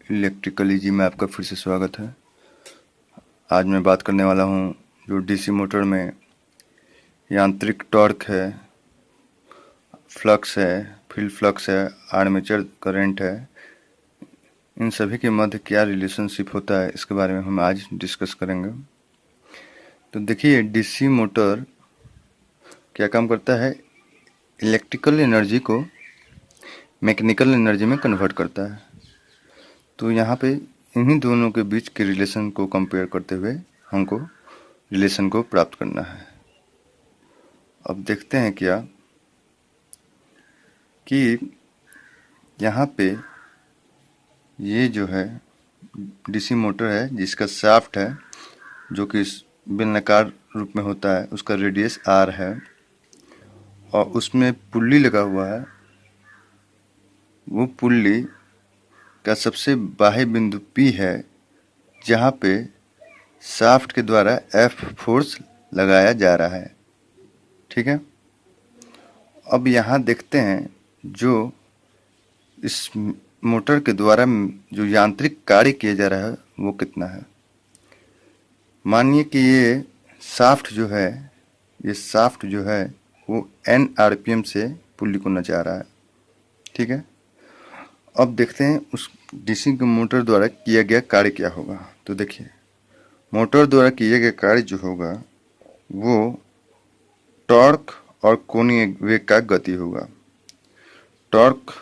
Electrical जी में आपका फिर से स्वागत है। आज मैं बात करने वाला हूँ जो डीसी मोटर में यांत्रिक टॉर्क है, फ्लक्स है, फील्ड फ्लक्स है, आर्मेचर करंट है, इन सभी के मध्य क्या रिलेशनशिप होता है इसके बारे में हम आज डिस्कस करेंगे। तो देखिए, डीसी मोटर क्या काम करता है, इलेक्ट्रिकल एनर्जी को मैकेनिकल एनर्जी में कन्वर्ट करता है। तो यहाँ पे इन्हीं दोनों के बीच के रिलेशन को कंपेयर करते हुए हमको रिलेशन को प्राप्त करना है। अब देखते हैं क्या कि यहाँ पे ये जो है डीसी मोटर है जिसका शाफ्ट है जो कि बेलनाकार रूप में होता है, उसका रेडियस आर है और उसमें पुल्ली लगा हुआ है। वो पुल्ली का सबसे बाह्य बिंदु P है जहाँ पे शाफ्ट के द्वारा F फोर्स लगाया जा रहा है। ठीक है, अब यहाँ देखते हैं जो इस मोटर के द्वारा जो यांत्रिक कार्य किया जा रहा है वो कितना है। मानिए कि ये शाफ्ट जो है वो n आरपीएम से पुल्ली को नचा रहा है। ठीक है, अब देखते हैं उस डीसी के मोटर द्वारा किया गया कार्य क्या होगा। तो देखिए, मोटर द्वारा किया गया कार्य जो होगा वो टॉर्क और कोणीय वेग का गति होगा। टॉर्क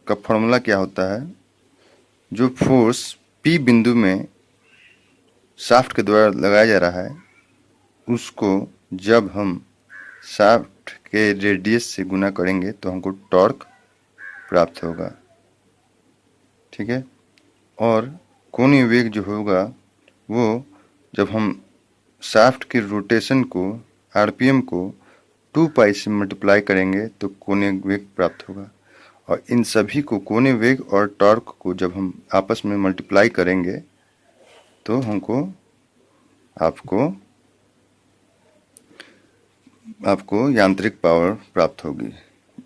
का फॉर्मूला क्या होता है, जो फोर्स P बिंदु में शाफ्ट के द्वारा लगाया जा रहा है उसको जब हम शाफ्ट के रेडियस से गुना करेंगे तो हमको टॉर्क प्राप्त होगा। ठीक है, और कोणीय वेग जो होगा वो जब हम शाफ्ट के रोटेशन को आरपीएम को 2 पाई से मल्टीप्लाई करेंगे तो कोणीय वेग प्राप्त होगा। और इन सभी को कोणीय वेग और टॉर्क को जब हम आपस में मल्टीप्लाई करेंगे तो हमको आपको यांत्रिक पावर प्राप्त होगी,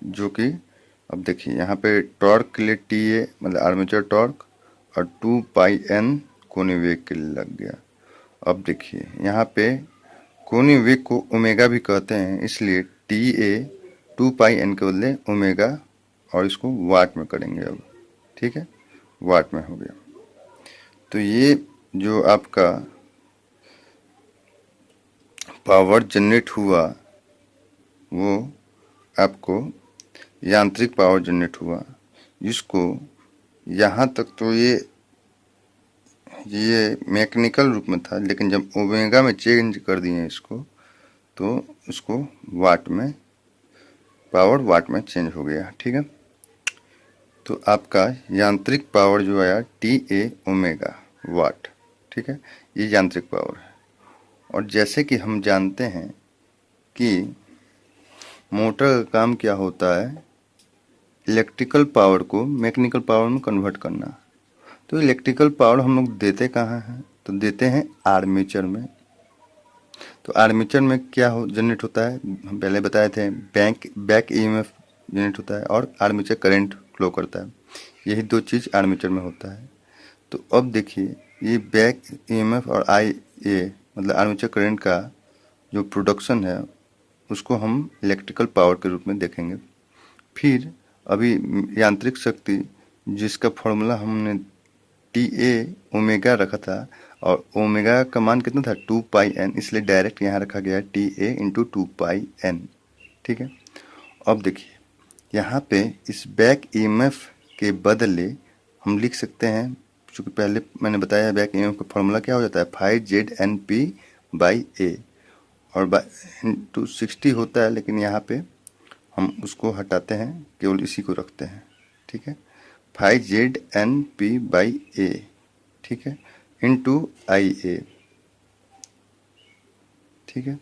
जो कि अब देखिए यहाँ पे टॉर्क के लिए TA मतलब आर्मेचर टॉर्क और 2 पाई n कोणीय वेग के लिए लग गया। अब देखिए यहाँ पे कोणीय वेग को ओमेगा भी कहते हैं, इसलिए TA 2 पाई n के बदले ओमेगा और इसको वाट में करेंगे अब। ठीक है, वाट में हो गया। तो ये जो आपका पावर जनरेट हुआ वो आपको यांत्रिक पावर जनरेट हुआ, जिसको यहाँ तक तो ये मैकेनिकल रूप में था, लेकिन जब ओमेगा में चेंज कर दिए इसको तो इसको वाट में पावर वाट में चेंज हो गया। ठीक है, तो आपका यांत्रिक पावर जो आया TA ओमेगा वाट। ठीक है, ये यांत्रिक पावर है। और जैसे कि हम जानते हैं कि मोटर का काम क्या होता है, इलेक्ट्रिकल पावर को मैकेनिकल पावर में कन्वर्ट करना। तो इलेक्ट्रिकल पावर हम लोग देते कहाँ हैं, तो देते हैं आर्मेचर में। तो आर्मेचर में क्या जनरेट होता है, हम पहले बताए थे, बैक EMF जनरेट होता है और आर्मेचर करंट फ्लो करता है। यही दो चीज़ आर्मेचर में होता है। तो अब देखिए, ये बैक EMF और IA मतलब आर्मेचर करंट का जो प्रोडक्शन है उसको हम इलेक्ट्रिकल पावर के रूप में देखेंगे। फिर अभी यांत्रिक शक्ति जिसका फॉर्मूला हमने TA ओमेगा रखा था और ओमेगा का मान कितना था 2 पाई n, इसलिए डायरेक्ट यहाँ रखा गया TA इंटू 2 पाई n। ठीक है, अब देखिए यहाँ पे इस बैक EMF के बदले हम लिख सकते हैं, चूँकि पहले मैंने बताया बैक EMF का फॉर्मूला क्या हो जाता है 5ZNP/A और इंटू 60 होता है, लेकिन यहाँ पे हम उसको हटाते हैं, केवल इसी को रखते हैं। ठीक है, 5ZNP/A। ठीक है, इंटू IA। ठीक है,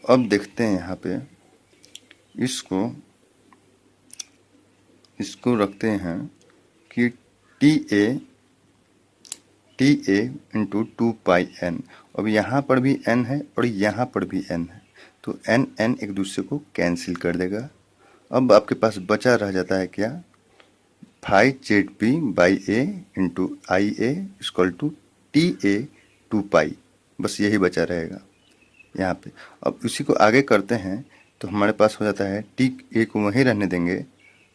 अब देखते हैं यहाँ पे इसको रखते हैं कि TA इंटू 2 पाई n। अब यहाँ पर भी n है और यहाँ पर भी n है, तो n एक दूसरे को कैंसिल कर देगा। अब आपके पास बचा रह जाता है क्या, phi Z P by A into I A equal to T A 2 pi, बस यही बचा रहेगा यहाँ पे। अब इसी को आगे करते हैं तो हमारे पास हो जाता है टी ए को वहीं रहने देंगे,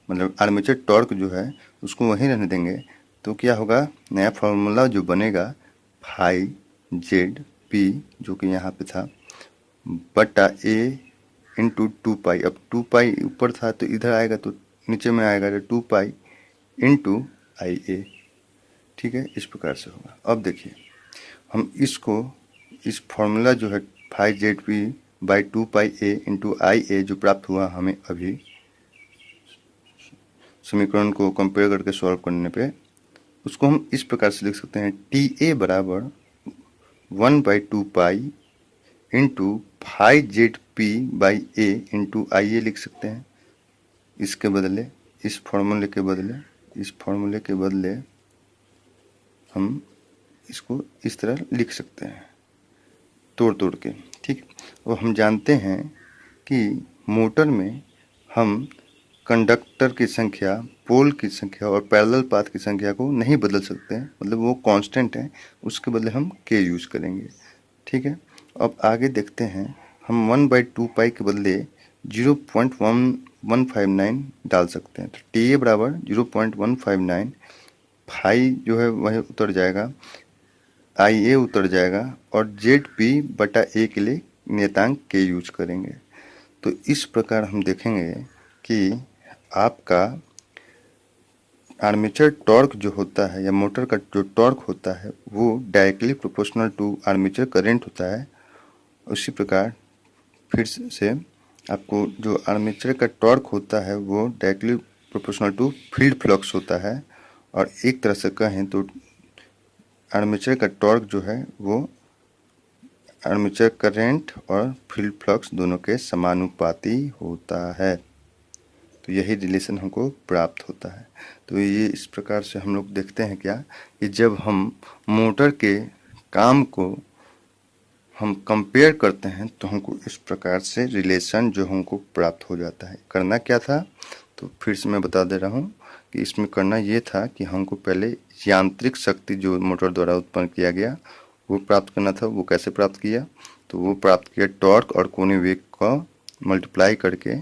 मतलब आर्मेचर टॉर्क जो है उसको वहीं रहने देंगे, तो क्या होगा, नया फार्मूला जो बनेगा फाई जेड पी जो कि यहाँ पे था बटा ए इंटू 2 पाई। अब 2 पाई ऊपर था तो इधर आएगा तो नीचे में आएगा तो 2 पाई इंटू आई ए। ठीक है, इस प्रकार से होगा। अब देखिए हम इसको, इस फॉर्मूला जो है phi Z P by 2 pi A into I A जो प्राप्त हुआ हमें अभी समीकरण को कंपेयर करके सॉल्व करने पे, उसको हम इस प्रकार से लिख सकते हैं टी ए बराबर 1/2 pi into phi Z P by A into I A लिख सकते हैं। इसके बदले, इस फॉर्मूले के बदले हम इसको इस तरह लिख सकते हैं तोड़ के। ठीक, और हम जानते हैं कि मोटर में हम कंडक्टर की संख्या, पोल की संख्या और पैरेलल पाथ की संख्या को नहीं बदल सकते हैं, मतलब वो कांस्टेंट है, उसके बदले हम के यूज करेंगे। ठीक है, अब आगे देखते हैं, हम 1/2 पाई के बदले 0.1159 डाल सकते हैं। तो टी ए बराबर 0.159, फाई जो है वह उतर जाएगा, आई ए उतर जाएगा और जेड पी बटा ए के लिए नियतांक के यूज करेंगे। तो इस प्रकार हम देखेंगे कि आपका आर्मेचर टॉर्क जो होता है या मोटर का जो टॉर्क होता है वो directly proportional to armature current होता है। उसी प्रकार फिर से आपको जो आर्मेचर का टॉर्क होता है वो directly proportional to field flux होता है, और एक तरह से कहें तो आर्मेचर का टॉर्क जो है वो आर्मेचर करंट और फील्ड फ्लक्स दोनों के समानुपाती होता है। तो यही रिलेशन हमको प्राप्त होता है। तो ये इस प्रकार से हम लोग देखते हैं क्या, कि जब हम मोटर के काम को हम कंपेयर करते हैं तो हमको इस प्रकार से रिलेशन जो हमको प्राप्त हो जाता है। करना क्या था, तो फिर से मैं बता दे रहा हूँ कि इसमें करना ये था कि हमको पहले यांत्रिक शक्ति जो मोटर द्वारा उत्पन्न किया गया वो प्राप्त करना था। वो कैसे प्राप्त किया, तो वो प्राप्त किया टॉर्क और कोणीय वेग को मल्टीप्लाई करके।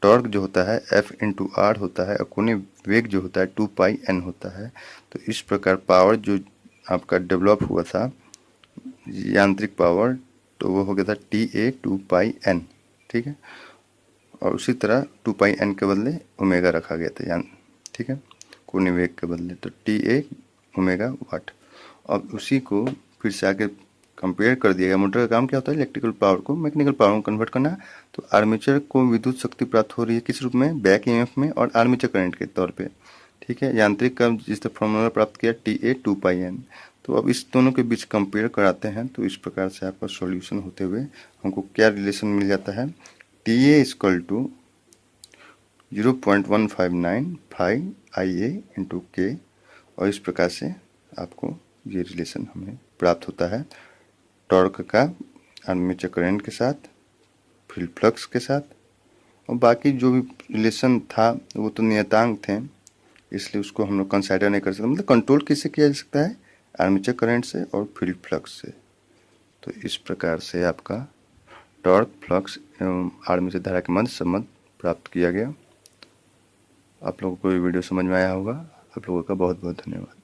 टॉर्क जो होता है F इंटू आर होता है और कोणीय वेग जो होता है 2 पाई n होता है। तो इस प्रकार पावर जो आपका डेवलप हुआ था यांत्रिक पावर, तो वो हो गया था टी ए 2 पाई n। ठीक है, और उसी तरह 2 पाई n के बदले ओमेगा रखा गया था, ठीक है, कोणीय वेग के बदले, तो टी ए ओमेगा वाट। अब उसी को फिर से आगे कंपेयर कर दिया गया। मोटर का काम क्या होता है, इलेक्ट्रिकल पावर को मैकेनिकल पावर में कन्वर्ट करना। तो आर्मेचर को विद्युत शक्ति प्राप्त हो रही है किस रूप में, बैक ईएमएफ में और आर्मेचर करंट के तौर पे। ठीक है, यांत्रिक का जिस तरह फॉर्मूला प्राप्त किया टी ए 2 पाई n। तो अब इस दोनों के बीच कंपेयर कराते हैं तो इस प्रकार से आपका सॉल्यूशन होते हुए हमको क्या रिलेशन मिल जाता है, T A equal to 0.159 phi I A into K, और इस प्रकार से आपको ये रिलेशन हमें प्राप्त होता है टॉर्क का आर्मेचर करंट के साथ, फील्ड फ्लक्स के साथ, और बाकी जो भी रिलेशन था वो तो नियतांक थे, इसलिए उसको हम लोग कंसिडर नहीं कर सकते। मतलब कंट्रोल किससे किया जा सकता है, आर्मेचर करंट से और फील्ड फ्लक्स से। तो इस प्रकार से आपका टॉर्क, फ्लक्स एवं आर्मेचर धारा के मध्य संबंध प्राप्त किया गया। आप लोगों को ये वीडियो समझ में आया होगा। आप लोगों का बहुत बहुत धन्यवाद।